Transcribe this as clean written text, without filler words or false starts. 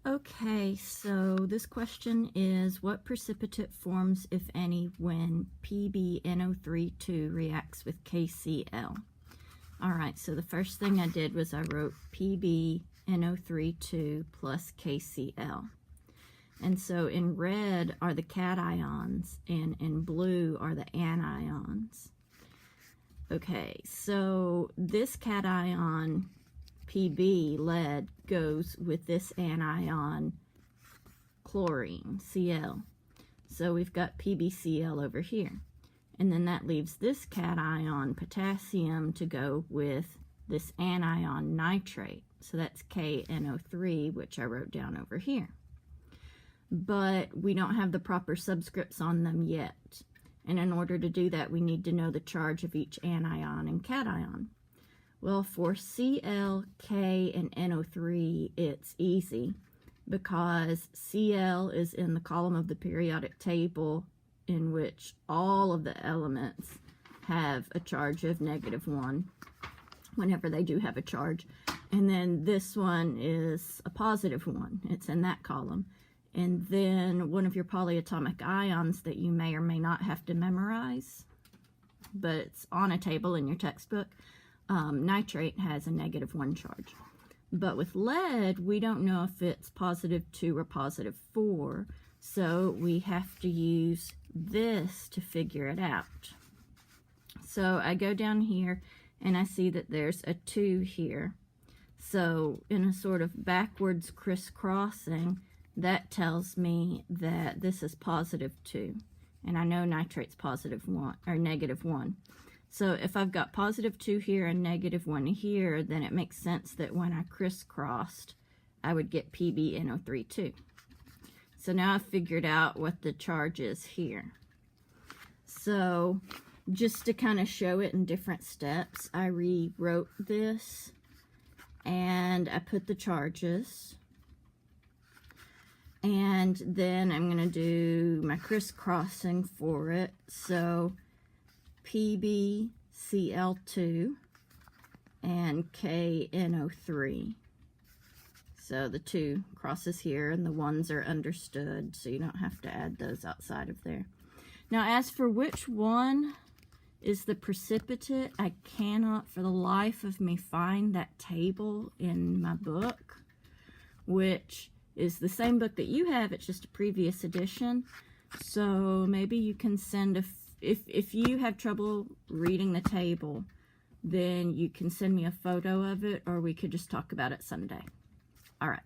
Okay, so this question is, what precipitate forms, if any, when PbNO3 reacts with KCl? Alright, so the first thing I did was I wrote PbNO3 plus KCl. And so in red are the cations, and in blue are the anions. Okay, so this cation, Pb, lead, goes with this anion, chlorine, Cl. So we've got PbCl over here. And then that leaves this cation, potassium, to go with this anion, nitrate. So that's KNO3, which I wrote down over here. But we don't have the proper subscripts on them yet. And in order to do that, we need to know the charge of each anion and cation. Well, for Cl, K, and NO3, it's easy because Cl is in the column of the periodic table in which all of the elements have a charge of -1 whenever they do have a charge. And then this one is a +1. It's in that column. And then one of your polyatomic ions that you may or may not have to memorize, but it's on a table in your textbook, nitrate has a -1 charge. But with lead, we don't know if it's +2 or +4, so we have to use this to figure it out. So I go down here and I see that there's a 2 here. So in a sort of backwards crisscrossing, that tells me that this is +2. And I know nitrate's +1 or -1. So if I've got +2 here and -1 here, then it makes sense that when I crisscrossed, I would get PbNO3 too. So now I've figured out what the charge is here. So just to kind of show it in different steps, I rewrote this and I put the charges. And then I'm going to do my crisscrossing for it. So PbCl2 and KNO3. So the 2 crosses here and the 1s are understood, so you don't have to add those outside of there. Now as for which one is the precipitate, I cannot for the life of me find that table in my book, which is the same book that you have, it's just a previous edition. So maybe you can send if you have trouble reading the table, then you can send me a photo of it, or we could just talk about it someday. All right.